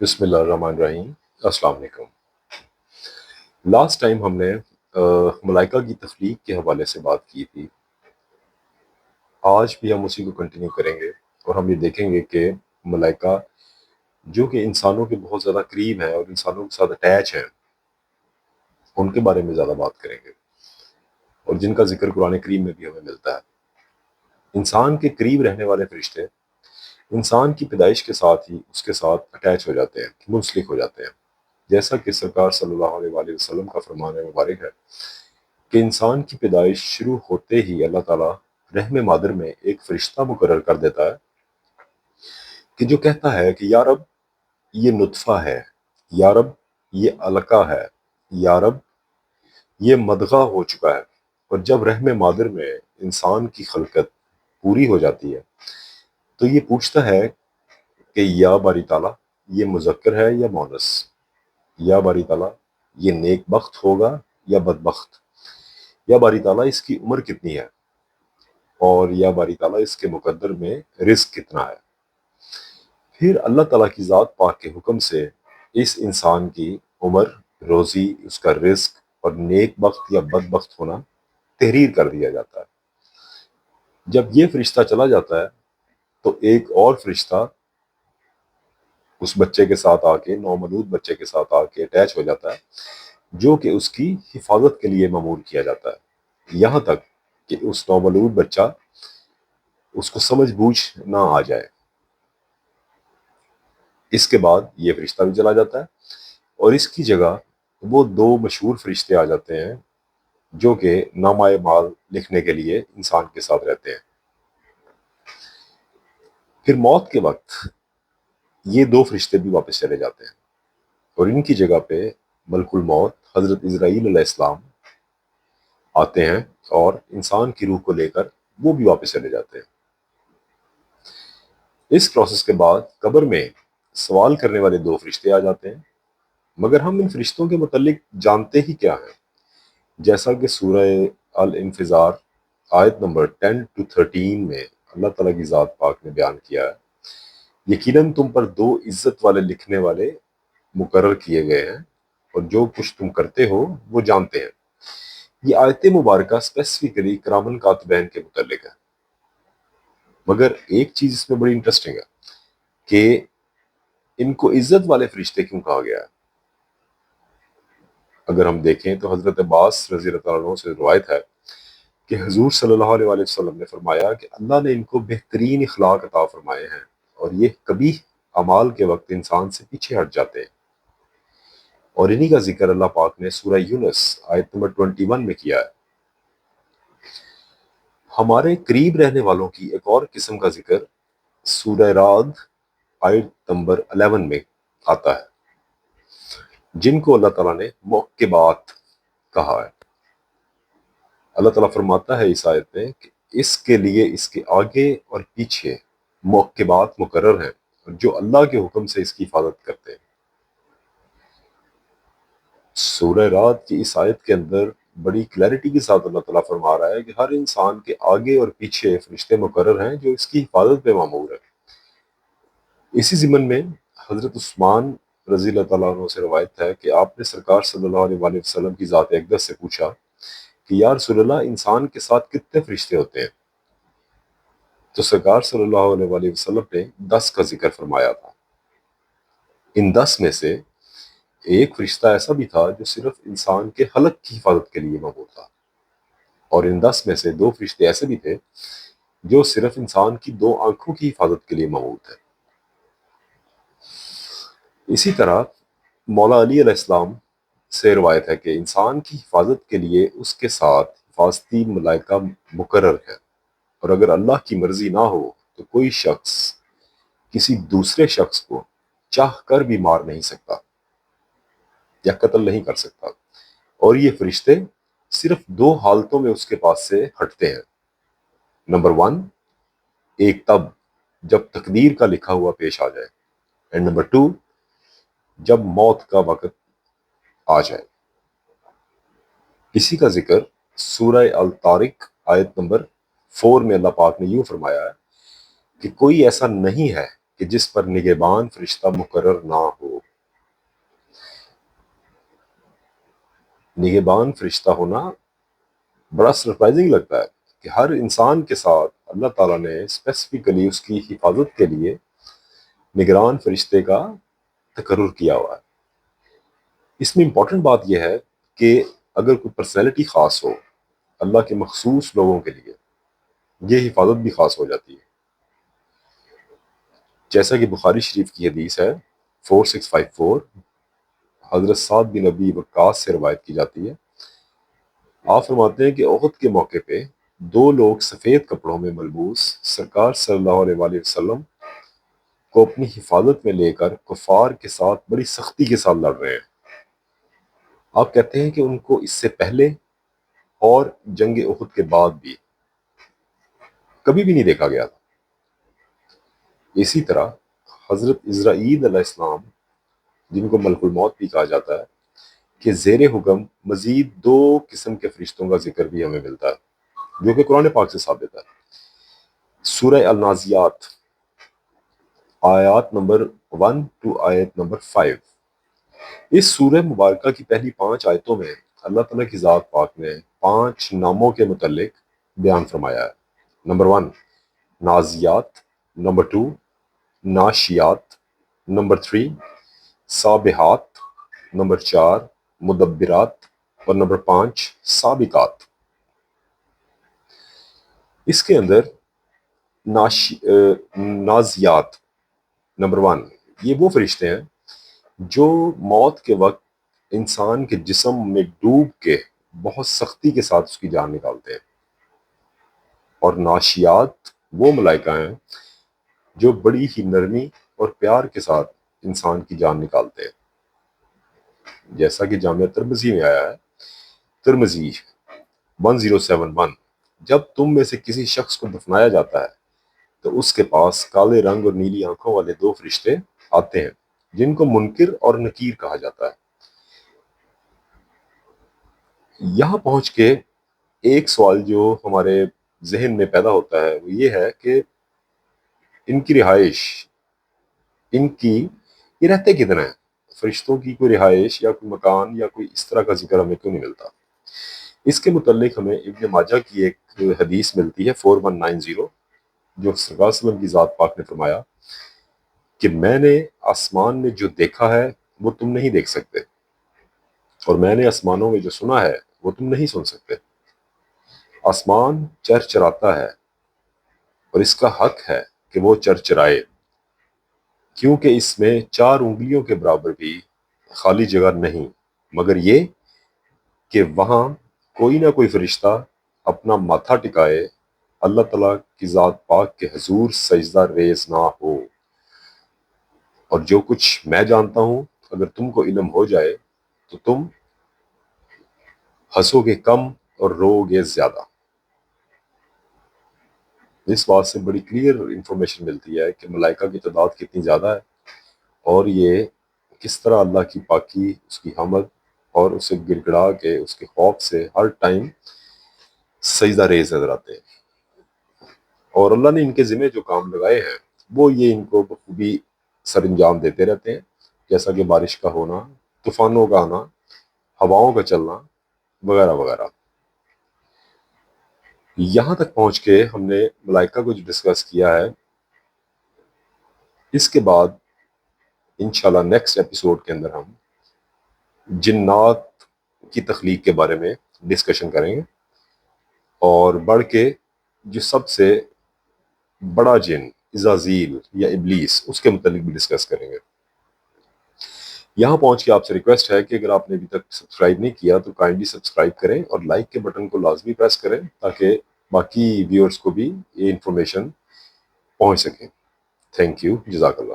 بسم اللہ الرحمن الرحیم۔ السلام علیکم۔ لاسٹ ٹائم ہم نے ملائکہ کی تخلیق کے حوالے سے بات کی تھی۔ آج بھی ہم اسی کو کنٹینیو کریں گے اور ہم یہ دیکھیں گے کہ ملائکہ جو کہ انسانوں کے بہت زیادہ قریب ہیں اور انسانوں کے ساتھ اٹیچ ہیں، ان کے بارے میں زیادہ بات کریں گے، اور جن کا ذکر قرآن کریم میں بھی ہمیں ملتا ہے۔ انسان کے قریب رہنے والے فرشتے انسان کی پیدائش کے ساتھ ہی اس کے ساتھ اٹیچ ہو جاتے ہیں، منسلک ہو جاتے ہیں، جیسا کہ سرکار صلی اللہ علیہ وآلہ وسلم کا فرمان مبارک ہے کہ انسان کی پیدائش شروع ہوتے ہی اللہ تعالیٰ رحم مادر میں ایک فرشتہ مقرر کر دیتا ہے کہ جو کہتا ہے کہ یا رب یہ نطفہ ہے، یا رب یہ علقہ ہے، یا رب یہ مدغہ ہو چکا ہے۔ اور جب رحم مادر میں انسان کی خلقت پوری ہو جاتی ہے تو یہ پوچھتا ہے کہ یا باری تعالیٰ یہ مذکر ہے یا مونس، یا باری تعالیٰ یہ نیک بخت ہوگا یا بدبخت، یا باری تعالیٰ اس کی عمر کتنی ہے، اور یا باری تعالیٰ اس کے مقدر میں رزق کتنا ہے۔ پھر اللہ تعالیٰ کی ذات پاک کے حکم سے اس انسان کی عمر، روزی، اس کا رزق اور نیک بخت یا بدبخت ہونا تحریر کر دیا جاتا ہے۔ جب یہ فرشتہ چلا جاتا ہے تو ایک اور فرشتہ اس بچے کے ساتھ آ کے، نومولود بچے کے ساتھ آ کے اٹیچ ہو جاتا ہے، جو کہ اس کی حفاظت کے لیے مامور کیا جاتا ہے، یہاں تک کہ اس نومولود بچہ اس کو سمجھ بوجھ نہ آ جائے۔ اس کے بعد یہ فرشتہ بھی چلا جاتا ہے اور اس کی جگہ وہ دو مشہور فرشتے آ جاتے ہیں جو کہ نامہ مال لکھنے کے لیے انسان کے ساتھ رہتے ہیں۔ پھر موت کے وقت یہ دو فرشتے بھی واپس چلے جاتے ہیں اور ان کی جگہ پہ ملک الموت حضرت اسرائیل علیہ السلام آتے ہیں اور انسان کی روح کو لے کر وہ بھی واپس چلے جاتے ہیں۔ اس پروسیس کے بعد قبر میں سوال کرنے والے دو فرشتے آ جاتے ہیں، مگر ہم ان فرشتوں کے متعلق جانتے ہی کیا ہیں؟ جیسا کہ سورہ الانفطار آیت نمبر 10 to 13 میں اللہ تعالیٰ کی ذات پاک نے بیان کیا ہے، یقیناً تم پر دو عزت والے لکھنے والے مقرر کیے گئے ہیں اور جو کچھ تم کرتے ہو وہ جانتے ہیں۔ یہ آیت مبارکہ اسپیسیفکلی کرامن کاتبین کے متعلق ہے، مگر ایک چیز اس میں بڑی انٹرسٹنگ ہے کہ ان کو عزت والے فرشتے کیوں کہا گیا ہے۔ اگر ہم دیکھیں تو حضرت عباس رضی اللہ عنہ سے روایت ہے کہ حضور صلی اللہ علیہ وآلہ وسلم نے فرمایا کہ اللہ نے ان کو بہترین اخلاق عطا فرمائے ہیں اور یہ قبیح اعمال کے وقت انسان سے پیچھے ہٹ جاتے ہیں، اور انہی کا ذکر اللہ پاک نے سورہ یونس آیت نمبر 21 میں کیا ہے۔ ہمارے قریب رہنے والوں کی ایک اور قسم کا ذکر سورہ رعد آیت نمبر 11 میں آتا ہے، جن کو اللہ تعالیٰ نے موقبات کہا ہے۔ اللہ تعالیٰ فرماتا ہے اس آیت میں کہ اس کے لیے اس کے آگے اور پیچھے موقبات مقرر ہیں جو اللہ کے حکم سے اس کی حفاظت کرتے ہیں۔ سورہ رعد کی اس آیت کے اندر بڑی کلیئرٹی کے ساتھ اللہ تعالیٰ فرما رہا ہے کہ ہر انسان کے آگے اور پیچھے فرشتے مقرر ہیں جو اس کی حفاظت پہ مامور ہیں۔ اسی ضمن میں حضرت عثمان رضی اللہ تعالیٰ عنہ سے روایت ہے کہ آپ نے سرکار صلی اللہ علیہ وآلہ وسلم کی ذات اقدس سے پوچھا کہ یا رسول اللہ انسان کے ساتھ کتنے فرشتے ہوتے ہیں؟ تو سرکار صلی اللہ علیہ وآلہ وسلم نے 10 کا ذکر فرمایا تھا۔ ان 10 میں سے ایک فرشتہ ایسا بھی تھا جو صرف انسان کے حلق کی حفاظت کے لیے مامور تھا، اور ان 10 میں سے 2 فرشتے ایسے بھی تھے جو صرف انسان کی 2 آنکھوں کی حفاظت کے لیے مامور تھے۔ اسی طرح مولا علی علیہ السلام سے روایت ہے کہ انسان کی حفاظت کے لیے اس کے ساتھ حفاظتی ملائکہ مقرر ہے، اور اگر اللہ کی مرضی نہ ہو تو کوئی شخص کسی دوسرے شخص کو چاہ کر بھی مار نہیں سکتا یا قتل نہیں کر سکتا، اور یہ فرشتے صرف 2 حالتوں میں اس کے پاس سے ہٹتے ہیں۔ نمبر 1، ایک تب جب تقدیر کا لکھا ہوا پیش آ جائے، اینڈ نمبر 2، جب موت کا وقت آ جائے۔ اسی کا ذکر سورہ الطارق آیت نمبر 4 میں اللہ پاک نے یوں فرمایا ہے کہ کوئی ایسا نہیں ہے کہ جس پر نگہبان فرشتہ مقرر نہ ہو۔ نگہبان فرشتہ ہونا بڑا سرپرائزنگ لگتا ہے کہ ہر انسان کے ساتھ اللہ تعالیٰ نے اسپیسیفکلی اس کی حفاظت کے لیے نگران فرشتے کا تقرر کیا ہوا ہے۔ اس میں امپورٹنٹ بات یہ ہے کہ اگر کوئی پرسنالٹی خاص ہو اللہ کے مخصوص لوگوں کے لیے، یہ حفاظت بھی خاص ہو جاتی ہے، جیسا کہ بخاری شریف کی حدیث ہے 4654، حضرت سعد بن ابی وقاص سے روایت کی جاتی ہے۔ آپ فرماتے ہیں کہ احد کے موقع پہ دو لوگ سفید کپڑوں میں ملبوس سرکار صلی اللہ علیہ وآلہ وسلم کو اپنی حفاظت میں لے کر کفار کے ساتھ بڑی سختی کے ساتھ لڑ رہے ہیں۔ آپ کہتے ہیں کہ ان کو اس سے پہلے اور جنگ احد کے بعد بھی کبھی بھی نہیں دیکھا گیا تھا۔ اسی طرح حضرت عزرائیل علیہ السلام، جن کو ملک الموت بھی کہا جاتا ہے، کہ زیر حکم مزید دو قسم کے فرشتوں کا ذکر بھی ہمیں ملتا ہے جو کہ قرآن پاک سے ثابت ہے۔ سورہ النازیات آیات نمبر 1 to آیت نمبر 5۔ اس سورہ مبارکہ کی پہلی 5 آیتوں میں اللہ تعالیٰ کی ذات پاک نے 5 ناموں کے متعلق بیان فرمایا ہے۔ نمبر 1 نازیات، نمبر 2 ناشیات، نمبر 3 سابحات، نمبر 4 مدبرات، اور نمبر 5 سابقات۔ اس کے اندر نازیات نمبر 1، یہ وہ فرشتے ہیں جو موت کے وقت انسان کے جسم میں ڈوب کے بہت سختی کے ساتھ اس کی جان نکالتے ہیں، اور ناشیات وہ ملائکہ ہیں جو بڑی ہی نرمی اور پیار کے ساتھ انسان کی جان نکالتے ہیں، جیسا کہ جامعہ ترمذی میں آیا ہے، ترمذی 1071، جب تم میں سے کسی شخص کو دفنایا جاتا ہے تو اس کے پاس کالے رنگ اور نیلی آنکھوں والے 2 فرشتے آتے ہیں جن کو منکر اور نکیر کہا جاتا ہے۔ یہاں پہنچ کے ایک سوال جو ہمارے ذہن میں پیدا ہوتا ہے وہ یہ ہے کہ ان کی رہائش، یہ رہتے کدھر ہیں؟ فرشتوں کی کوئی رہائش یا کوئی مکان یا کوئی اس طرح کا ذکر ہمیں کیوں نہیں ملتا؟ اس کے متعلق ہمیں ابن ماجہ کی ایک حدیث ملتی ہے 4190، جو سرکار صلی اللہ علیہ وسلم کی ذات پاک نے فرمایا کہ میں نے آسمان میں جو دیکھا ہے وہ تم نہیں دیکھ سکتے، اور میں نے آسمانوں میں جو سنا ہے وہ تم نہیں سن سکتے۔ آسمان چرچراتا ہے اور اس کا حق ہے کہ وہ چرچرائے، کیونکہ اس میں 4 انگلیوں کے برابر بھی خالی جگہ نہیں، مگر یہ کہ وہاں کوئی نہ کوئی فرشتہ اپنا ماتھا ٹکائے اللہ تعالیٰ کی ذات پاک کے حضور سجدہ ریز نہ ہو۔ اور جو کچھ میں جانتا ہوں اگر تم کو علم ہو جائے تو تم ہنسو گے کم اور رو گے زیادہ۔ اس بات سے بڑی کلیئر انفارمیشن ملتی ہے کہ ملائکہ کی تعداد کتنی زیادہ ہے، اور یہ کس طرح اللہ کی پاکی، اس کی حمد اور اسے گڑ گڑا کے اس کے خوف سے ہر ٹائم سجدہ ریز نظر آتے ہیں۔ اور اللہ نے ان کے ذمہ جو کام لگائے ہیں وہ یہ ان کو بخوبی سر انجام دیتے رہتے ہیں، جیسا کہ بارش کا ہونا، طوفانوں کا آنا، ہواؤں کا چلنا وغیرہ وغیرہ۔ یہاں تک پہنچ کے ہم نے ملائکہ کو جو ڈسکس کیا ہے، اس کے بعد انشاءاللہ نیکسٹ ایپیسوڈ کے اندر ہم جنات کی تخلیق کے بارے میں ڈسکشن کریں گے، اور بڑھ کے جو سب سے بڑا جن عزازیل یا ابلیس، اس کے متعلق بھی ڈسکس کریں گے۔ یہاں پہنچ کے آپ سے ریکویسٹ ہے کہ اگر آپ نے ابھی تک سبسکرائب نہیں کیا تو کائنڈلی سبسکرائب کریں اور لائک کے بٹن کو لازمی پریس کریں تاکہ باقی ویورز کو بھی یہ انفارمیشن پہنچ سکے۔ تھینک یو، جزاک اللہ۔